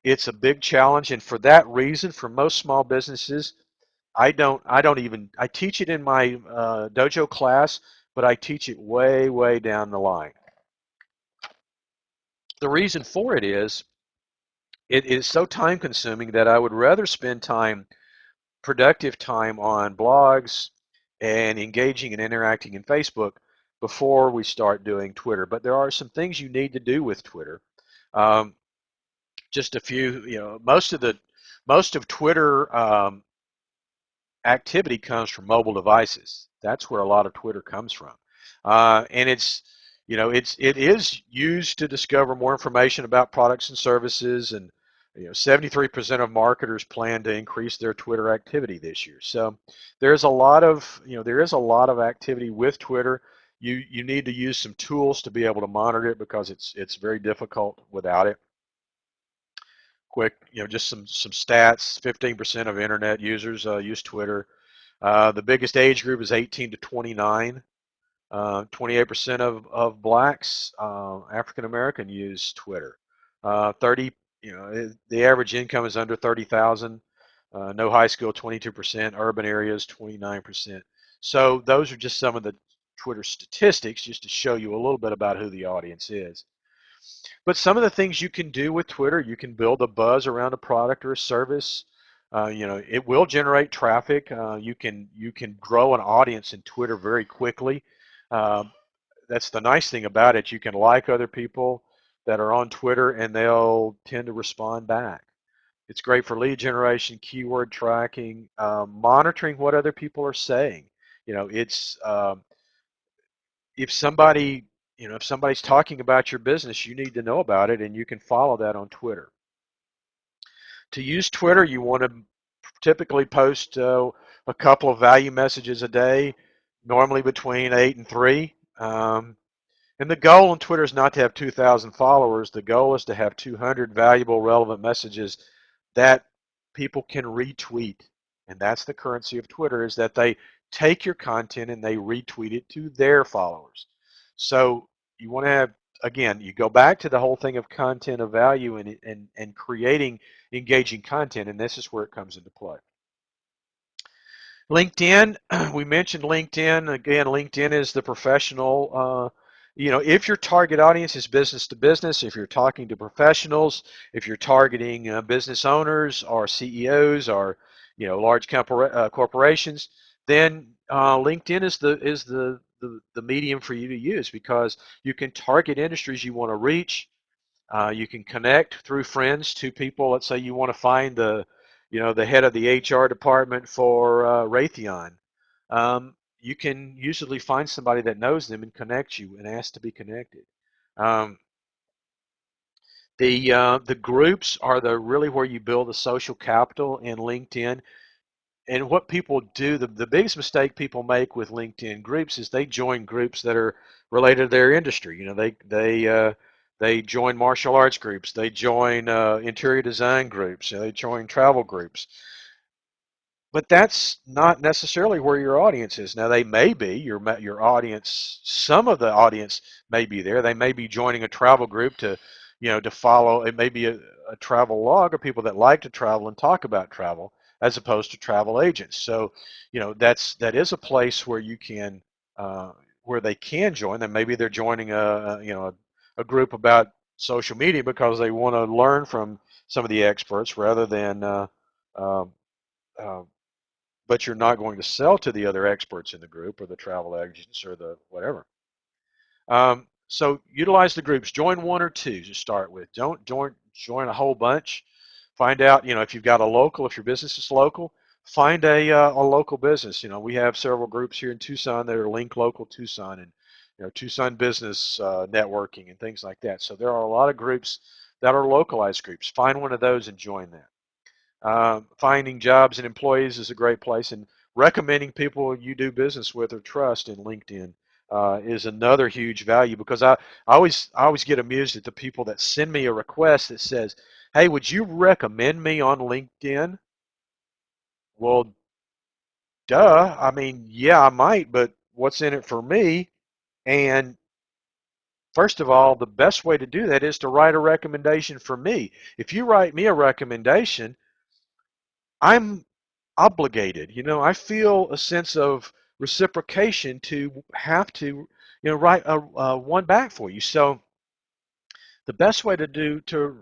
it's a big challenge. And for that reason, for most small businesses, I don't even I teach it in my dojo class, but I teach it way down the line. The reason for it is it is so time consuming that I would rather spend productive time on blogs and engaging and interacting in Facebook before we start doing Twitter. But there are some things you need to do with Twitter. Um, just a few, most of Twitter activity comes from mobile devices. That's where a lot of Twitter comes from, and it is used to discover more information about products and services. And 73% of marketers plan to increase their Twitter activity this year. So there is a lot of activity with Twitter. You need to use some tools to be able to monitor it, because it's very difficult without it. Quick, just some stats. 15% of internet users use Twitter. The biggest age group is 18 to 29. 28% of blacks, African American, use Twitter. 30, the average income is under 30,000. No high school, 22%. Urban areas, 29%. So those are just some of Twitter statistics just to show you a little bit about who the audience is. But some of the things you can do with Twitter, you can build a buzz around a product or a service. It will generate traffic. You can grow an audience in Twitter very quickly. Um, that's the nice thing about it. You can like other people that are on Twitter, and they'll tend to respond back. It's great for lead generation, keyword tracking, monitoring what other people are saying. It's if somebody, if somebody's talking about your business, you need to know about it, and you can follow that on Twitter. To use Twitter, you want to typically post a couple of value messages a day, normally between 8 and 3. And the goal on Twitter is not to have 2,000 followers. The goal is to have 200 valuable, relevant messages that people can retweet. And that's the currency of Twitter, is that they take your content and they retweet it to their followers. So you want to have, again, you go back to the whole thing of content of value and creating engaging content, and this is where it comes into play. LinkedIn, we mentioned LinkedIn. Again, LinkedIn is the professional. If your target audience is business to business, if you're talking to professionals, if you're targeting business owners or CEOs or large corporations, then LinkedIn is the medium for you to use, because you can target industries you want to reach. You can connect through friends to people. Let's say you want to find the head of the HR department for Raytheon. You can usually find somebody that knows them and connect you and ask to be connected. Um, the groups are really where you build the social capital in LinkedIn. And what people do, the biggest mistake people make with LinkedIn groups is they join groups that are related to their industry. They join martial arts groups, they join interior design groups, they join travel groups. But that's not necessarily where your audience is. Now, they may be your audience. Some of the audience may be there. They may be joining a travel group to follow. It may be a travel log of people that like to travel and talk about travel, as opposed to travel agents. So, that is a place where you can where they can join. And maybe they're joining a group about social media because they want to learn from some of the experts rather than. Uh, uh, but you're not going to sell to the other experts in the group or the travel agents or the whatever. So utilize the groups. Join one or two to start with. Don't join a whole bunch. Find out, if you've got a local, if your business is local, find a local business. We have several groups here in Tucson that are Link Local Tucson, and Tucson Business Networking and things like that. So there are a lot of groups that are localized groups. Find one of those and join that. Finding jobs and employees is a great place, and recommending people you do business with or trust in LinkedIn is another huge value, because I always get amused at the people that send me a request that says, "Hey, would you recommend me on LinkedIn?" Well, duh. I mean, yeah, I might, but what's in it for me? And first of all, the best way to do that is to write a recommendation for me. If you write me a recommendation, I'm obligated. I feel a sense of reciprocation to have to, write one back for you. So the best way to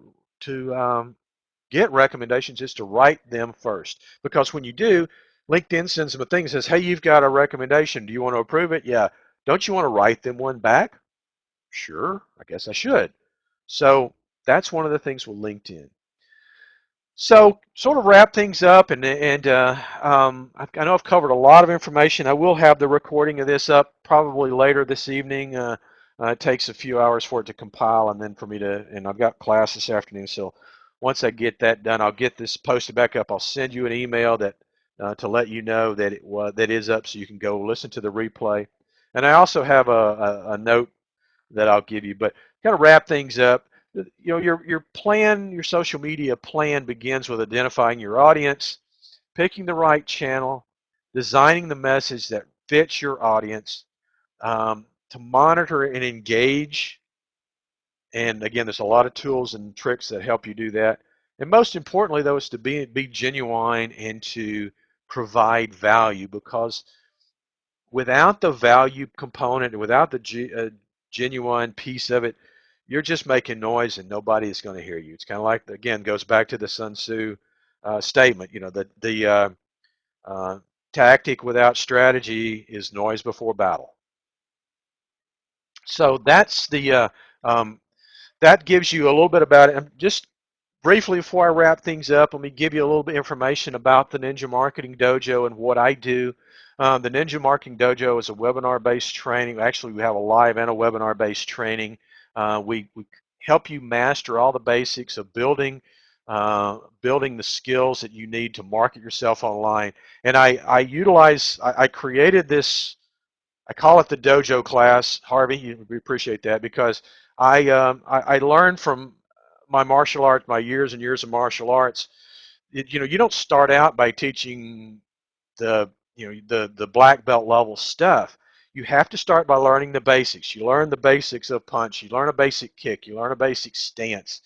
get recommendations is to write them first, because when you do, LinkedIn sends them a thing that says, "Hey, you've got a recommendation. Do you want to approve it?" Yeah. Don't you want to write them one back? Sure. I guess I should. So that's one of the things with LinkedIn. So, sort of wrap things up, I know I've covered a lot of information. I will have the recording of this up probably later this evening. It takes a few hours for it to compile, and then for me and I've got class this afternoon. So, once I get that done, I'll get this posted back up. I'll send you an email to let you know that that is up, so you can go listen to the replay. And I also have a note that I'll give you. But kind of wrap things up, your plan, your social media plan begins with identifying your audience, picking the right channel, designing the message that fits your audience, to monitor and engage. And again, there's a lot of tools and tricks that help you do that. And most importantly, though, is to be genuine and to provide value, because without the value component, without the genuine piece of it, you're just making noise and nobody is going to hear you. It's kind of like, again, goes back to the Sun Tzu statement. You know, the uh, tactic without strategy is noise before battle. So that's um, that gives you a little bit about it. And just briefly before I wrap things up, let me give you a little bit of information about the Ninja Marketing Dojo and what I do. The Ninja Marketing Dojo is a webinar-based training. Actually, we have a live and a webinar-based training. We help you master all the basics of building the skills that you need to market yourself online. And I created this. I call it the Dojo class, Harvey. We appreciate that because I learned from my martial arts, my years and years of martial arts. You don't start out by teaching the black belt level stuff. You have to start by learning the basics. You learn the basics of punch. You learn a basic kick. You learn a basic stance,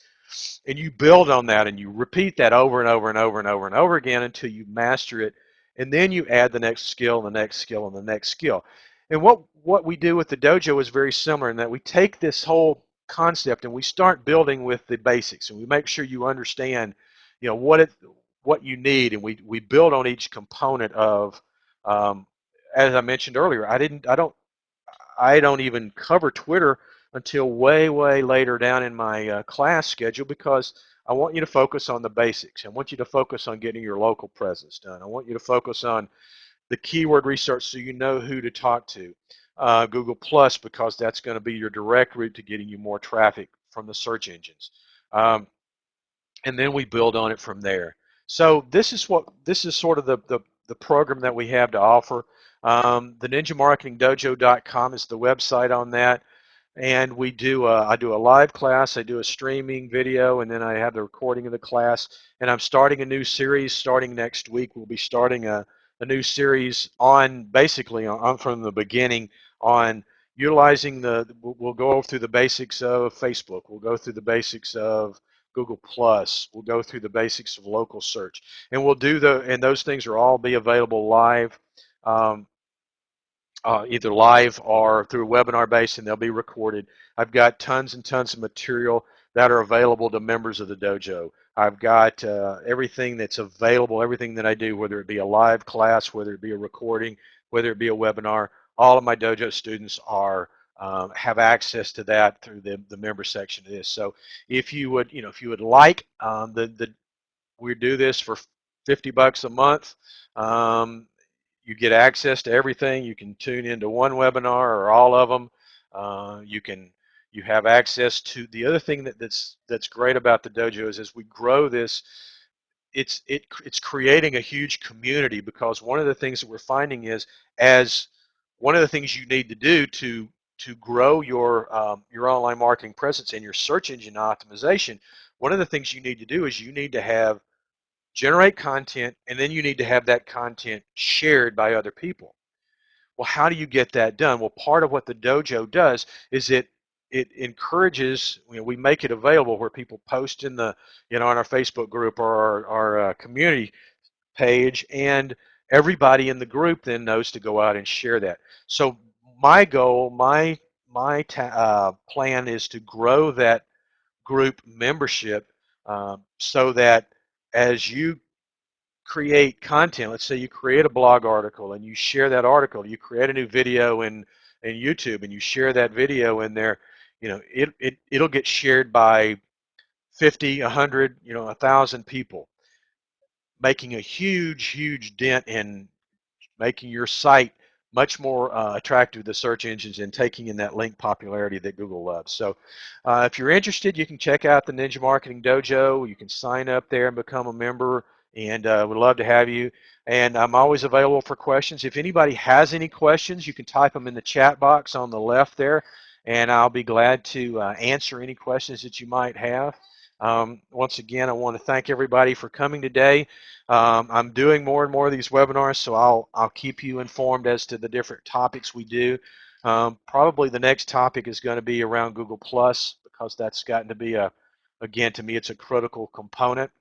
and you build on that and you repeat that over and over and over and over and over again until you master it, and then you add the next skill and the next skill and the next skill. And what we do with the dojo is very similar in that we take this whole concept and we start building with the basics, and we make sure you understand what you need, and we build on each component of um, as I mentioned earlier. I don't even cover Twitter until way later down in my class schedule because I want you to focus on the basics. I want you to focus on getting your local presence done. I want you to focus on the keyword research so you know who to talk to. Google Plus, because that's going to be your direct route to getting you more traffic from the search engines. Um, and then we build on it from there. So this is sort of the program that we have to offer. The NinjaMarketingDojo.com is the website on that, and I do a live class, I do a streaming video, and then I have the recording of the class. And I'm starting a new series starting next week. We'll be starting a new series on basically on from the beginning on utilizing we'll go through the basics of Facebook. We'll go through the basics of Google Plus. We'll go through the basics of local search, and and those things are all be available live. Um, either live or through webinar based, and they'll be recorded. I've got tons and tons of material that are available to members of the dojo. I've got everything that's available, everything that I do, whether it be a live class, whether it be a recording, whether it be a webinar. All of my dojo students have access to that through the member section of this. So if you would like we do this for $50 a month. Um, you get access to everything. You can tune into one webinar or all of them. You have access to the other thing that's great about the dojo is as we grow this, it's creating a huge community, because one of the things that we're finding is as one of the things you need to do to grow your online marketing presence and your search engine optimization. One of the things you need to do is you need to have generate content, and then you need to have that content shared by other people. Well, how do you get that done? Well, part of what the dojo does is it encourages, we make it available where people post in on our Facebook group or our community page, and everybody in the group then knows to go out and share that. So my goal, my plan is to grow that group membership, so that as you create content, let's say you create a blog article and you share that article, you create a new video in YouTube and you share that video in there, it'll get shared by 50, 100, 1,000 people, making a huge dent in making your site much more attractive to search engines and taking in that link popularity that Google loves. So if you're interested, you can check out the Ninja Marketing Dojo. You can sign up there and become a member, and we'd love to have you. And I'm always available for questions. If anybody has any questions, you can type them in the chat box on the left there, and I'll be glad to answer any questions that you might have. Once again, I want to thank everybody for coming today. I'm doing more and more of these webinars, so I'll keep you informed as to the different topics we do. Probably the next topic is going to be around Google Plus, because that's gotten to be again, to me, it's a critical component.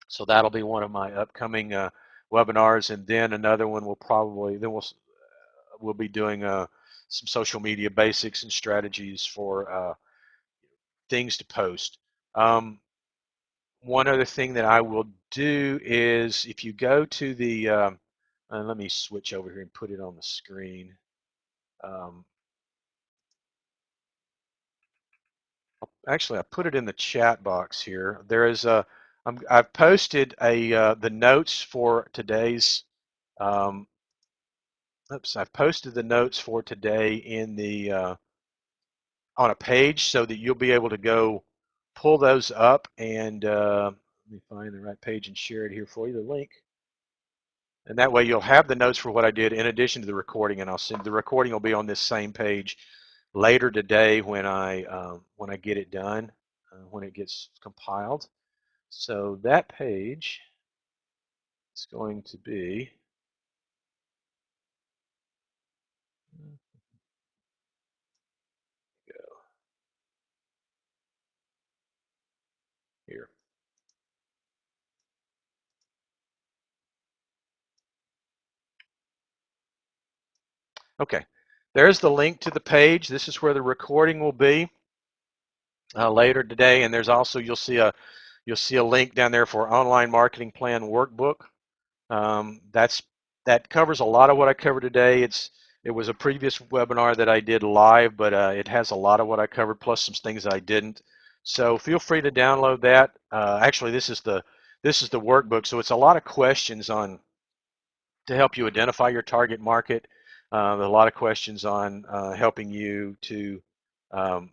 So that'll be one of my upcoming webinars, and then another one will we'll be doing some social media basics and strategies for things to post. Um, One other thing that I will do is if you go to the, let me switch over here and put it on the screen. Um, Actually, I put it in the chat box here. There is a, I've posted the notes for today's. Um, I've posted the notes for today in the on a page so that you'll be able to go pull those up and let me find the right page and share it here for you. The link. And that way you'll have the notes for what I did in addition to the recording, and I'll send the recording will be on this same page later today when I get it done, when it gets compiled. So that page is going to be go here. Okay, there's the link to the page. This is where the recording will be later today, and there's also you'll see a link down there for online marketing plan workbook. That's that covers a lot of what I covered today. It was a previous webinar that I did live, but it has a lot of what I covered plus some things I didn't. So feel free to download that. Actually, this is the workbook, so it's a lot of questions on to help you identify your target market. A lot of questions on helping you um,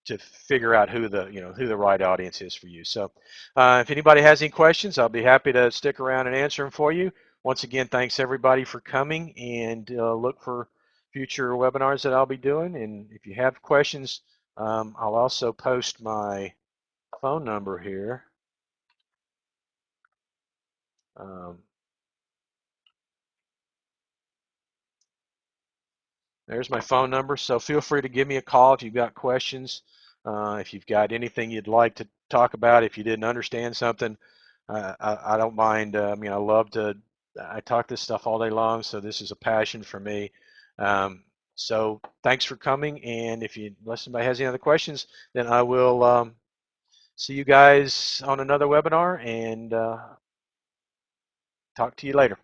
to figure out who the right audience is for you. So if anybody has any questions, I'll be happy to stick around and answer them for you. Once again, thanks everybody for coming, and look for future webinars that I'll be doing. And if you have questions, I'll also post my phone number here. Um, There's my phone number, so feel free to give me a call if you've got questions. If you've got anything you'd like to talk about, if you didn't understand something, I don't mind. I love to. I talk this stuff all day long, so this is a passion for me. So thanks for coming, and unless somebody has any other questions, then I will see you guys on another webinar and talk to you later.